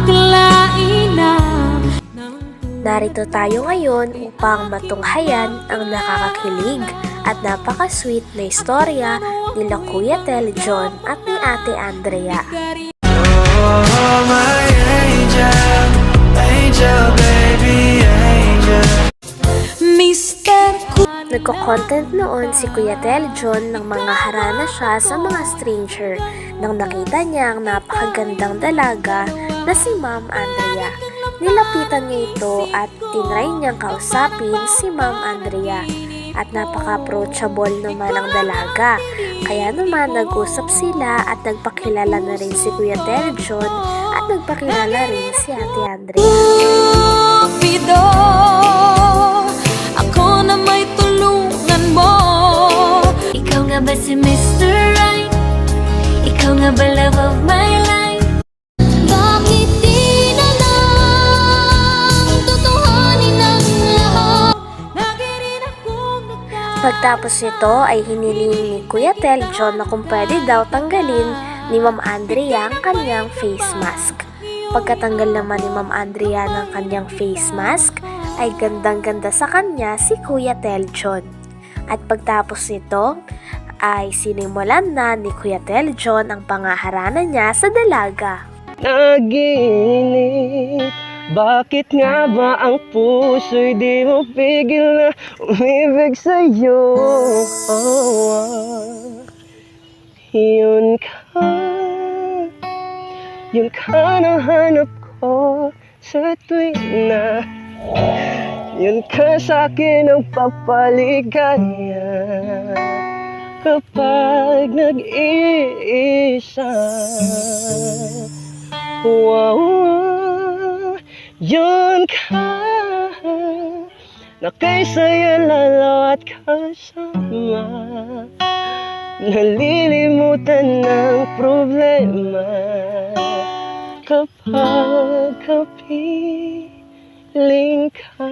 akalain na. Narito tayo ngayon upang matunghayan ang nakakakilig at napaka-sweet na istorya nila Kuya Tel John at ni Ate Andrea. Oh, my angel, angel, baby, angel. Mr. Nagko-content noon si Kuya Tel John ng mga harana siya sa mga stranger nang nakita niya ang napakagandang dalaga na si Ma'am Andrea. Nilapitan niya ito at tinry niyang kausapin si Ma'am Andrea at napaka-approachable naman ang dalaga. Kaya naman nag-usap sila at nagpakilala na rin si Kuya Tel John at nagpakilala rin si Ate Andrea. Cupido, ako na may tulungan mo. Ikaw nga ba si Mr. Right? Ikaw nga ba love of my life? Bakit di na lang tutuhanin ang lahat? Lagi rin akong Pagtapos ito ay hiniling ni Kuya Tel John na kung pwede daw tanggalin ni Ma'am Andrea ang kanyang face mask. Pagkatanggal naman ni Ma'am Andrea ng kanyang face mask, ay gandang-ganda sa kanya si Kuya Tel John. At pagtapos nito, ay sinimulan na ni Kuya Tel John ang pangaharana niya sa dalaga. Naginip, bakit nga ba ang puso'y di mo pigil na umibig sa'yo? Yun ka na hanap ko sa tuwing na yun ka sa'kin ang papaligaya kapag nag-iisa. Wow, yun ka na kay saya lalo at kasama, nalilimutan ng problema kapag kapiling ka.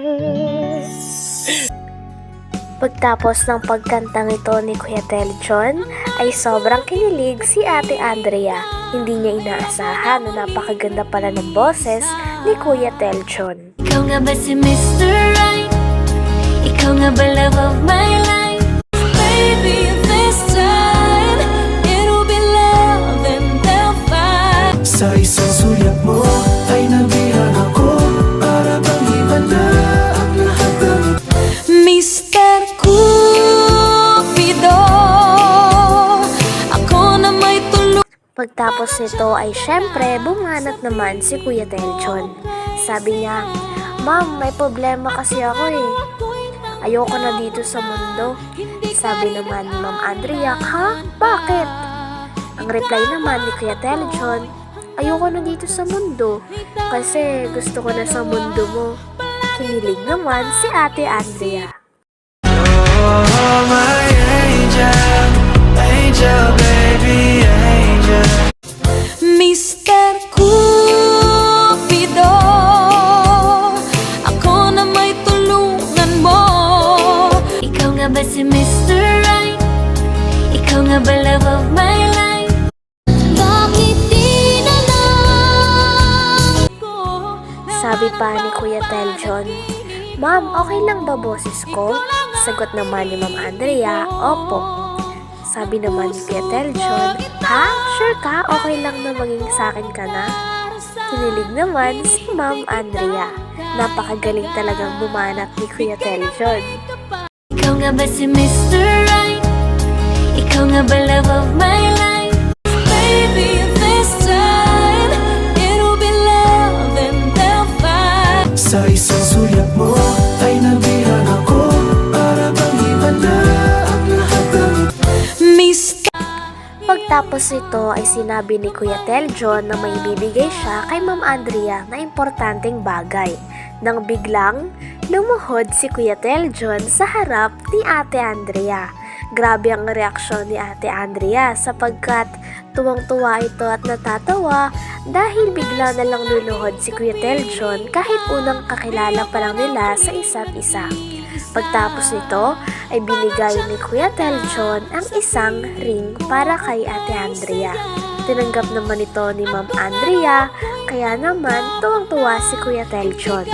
Pagtapos ng pagkantang ito ni Kuya Tel John, ay sobrang kinilig si Ate Andrea. Hindi niya inaasahan na napakaganda pala ng boses ni Kuya Tel John. Ikaw nga ba si Mr. Right? Ikaw nga ba love of my life? Baby, this time it'll be love and they'll fight. Sa isang sulyap mo ay nabihan ako, para bang iba na ang lahat ng Mr. Cupido, ako na may tulungan. Pagtapos nito ay syempre bumanat naman si Kuya Tel John. Sabi niya, "Ma'am, may problema kasi ako eh. Ayoko na dito sa mundo." Sabi naman ni Ma'am Andrea, "Ha? Bakit?" Ang reply naman ni Kuya Tel John, "Ayoko na dito sa mundo kasi gusto ko na sa mundo mo." Kinilig naman si Ate Andrea. oh, my angel, angel, baby, angel. Mr. Cupido, ako na may tulungan mo. Ikaw nga ba si Mr. Right? Ikaw nga ba love of my life? Bakit di na lang Sabi pa ni Kuya Tel John, "Ma'am, okay lang ba boses ko?" Sagot naman ni Ma'am Andrea, "Opo." Sabi naman ni Kuya Tel John, "Ha? Sure ka? Okay lang na maging sakin ka na?" Kinilig naman si Ma'am Andrea. Napakagaling talagang bumanat ni Kuya Tel John. Ikaw nga ba si Mr. Right? Ikaw nga ba love of my life? Baby, this time it'll be love and they'll fight. Sa isang sulyap mo ay nabihan ako, para bang iba na ang lahat ng Mr. Pagtapos ito ay sinabi ni Kuya Tel John na may bibigay siya kay Ma'am Andrea na importanteng bagay. Nang biglang lumuhod si Kuya Tel John sa harap ni Ate Andrea. Grabe ang reaksyon ni Ate Andrea sapagkat tuwang-tuwa ito at natatawa dahil bigla na lang luluhod si Kuya Tel John kahit unang kakilala pa lang nila sa isa't isa. Pagtapos nito ay binigay ni Kuya Tel John ang isang ring para kay Ate Andrea. Tinanggap naman ito ni Ma'am Andrea Kaya naman, tuwang-tuwa si Kuya Teljon.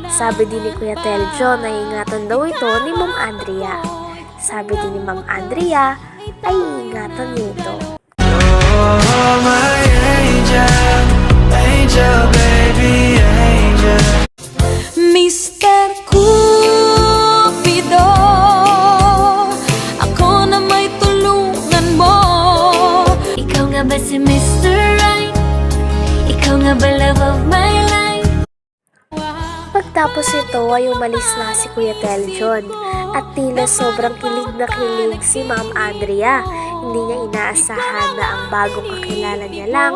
Sabi din ni Kuya Teljon na ingatan daw ito ni Ma'am Andrea. Sabi din ni Ma'am Andrea ay ingatan nito. Oh, my angel, angel, baby, angel. Mr. Cupido, ako na may tulungan mo. Ikaw nga ba si Mr. Right? Ikaw nga ba love of my life? Pagtapos ito ay umalis na si Kuya Teljon at tila sobrang kilig na kilig si Ma'am Andrea. Hindi niya inaasahan na ang bagong kakilala niya lang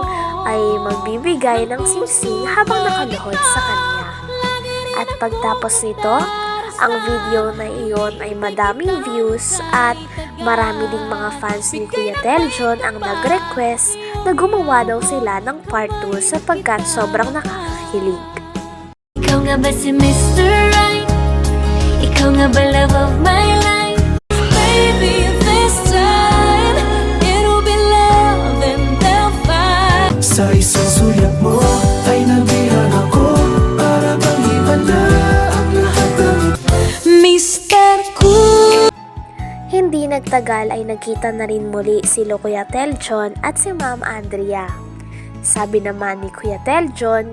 ay magbibigay ng singsing habang nakaluhod sa kanya. At pagtapos nito, ang video na iyon ay madaming views at marami ding mga fans ni Kuya Teljon ang nag-request na gumawa daw sila ng part 2 sapagkat sobrang nakakakilig. Ikaw nga ba si Mr. Right? Ikaw nga ba love of my life? Baby, this time it'll be love and they'll fight. Sa isang sulyap mo ay nabihan ako. Para bang iba na ang lahat ng Mr. Cool. Hindi nagtagal ay nagkita na rin muli si Kuya Teljon at si Ma'am Andrea. Sabi naman ni Kuya Teljon,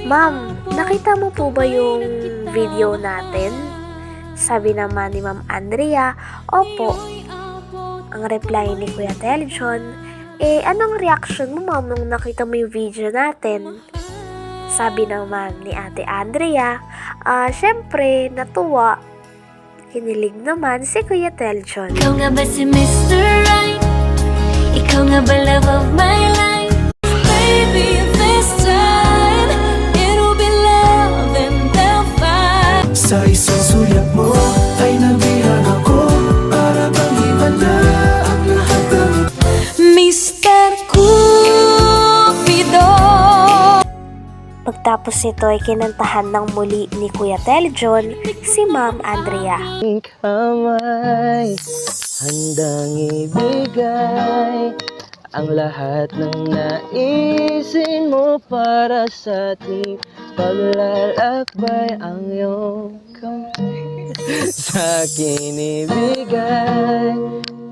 "Ma'am, nakita mo po ba yung video natin?" Sabi naman ni Ma'am Andrea, "Opo." Ang reply ni Kuya Teljon, anong reaction mo ma'am nung nakita mo yung video natin?" Sabi naman ni Ate Andrea, syempre natuwa. Kinilig naman si Kuya Teljon. Ikaw nga ba si Mr. Right? Ikaw nga ba love of my life? Baby, this time it'll be love and they'll fight. Sa isang sulyap mo ay nabihan ako. Para bang iba na ang lahat ng Mr. Cupido. Pagtapos ito ay kinantahan ng muli ni Kuya Teljon si Ma'am Andrea. Aking kamay, handang ibigay ang lahat ng naisin mo para sa ating paglalakbay. Ang iyong kamay sa akin ibigay,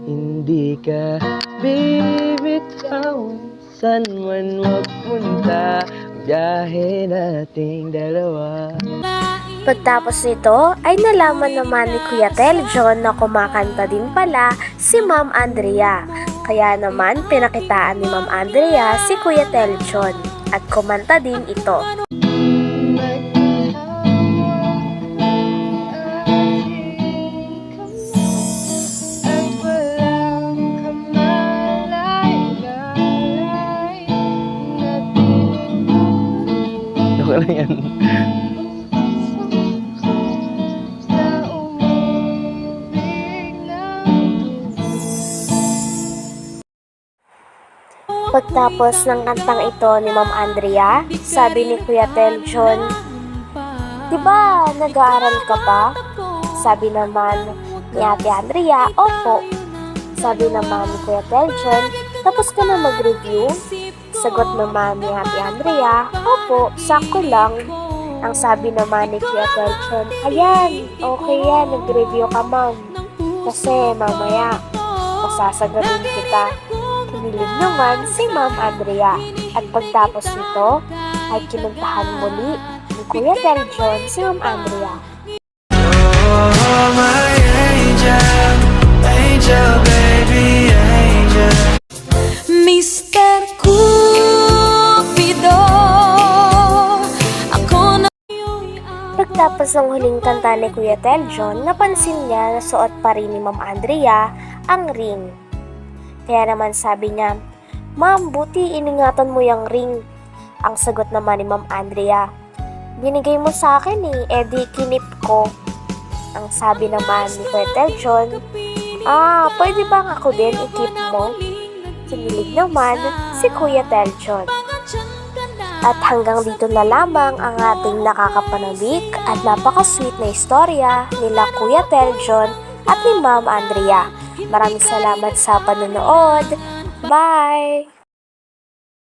hindi ka bibitawan. San man magpunta, biyahe nating dalawa. Pagtapos nito ay nalaman naman ni Kuya Teljon na kumakanta din pala si Ma'am Andrea. Kaya naman pinakitaan ni Ma'am Andrea si Kuya Teljon at kumanta din ito. Wala yan. Pagtapos ng kantang ito ni Ma'am Andrea, sabi ni Kuya Teljon, "Diba nag-aaral ka pa?" Sabi naman ni Ate Andrea, "Opo." Sabi naman ni Kuya Teljon, "Tapos ka na mag-review?" Sagot naman ni Ate Andrea, "Opo, sakto lang." Ang sabi naman ni Kuya Teljon, "Ayan, okay yan, nag-review ka ma'am. Kasi mamaya, pasasagarin kita." Kinilig naman si Ma'am Andrea at pagtapos nito ay kinuntahan muli ni Kuya Teljon si Ma'am Andrea. Oh, my angel, angel, baby, angel. Mr. Cupido, ako na. Pagtapos ng huling kanta ni Kuya Teljon, napansin niya na suot pa rin ni Ma'am Andrea ang ring. Kaya naman sabi niya, "Ma'am, buti iningatan mo yung ring." Ang sagot naman ni Ma'am Andrea, "Binigay mo sa akin edi kinip ko." Ang sabi naman ni Kuya Teljon, "Pwede bang ako din ikip mo?" Kinilig naman si Kuya Teljon. At hanggang dito na lamang ang ating nakakapanabik at napaka-sweet na istorya nila Kuya Teljon at ni Ma'am Andrea. Maraming salamat sa panonood. Bye!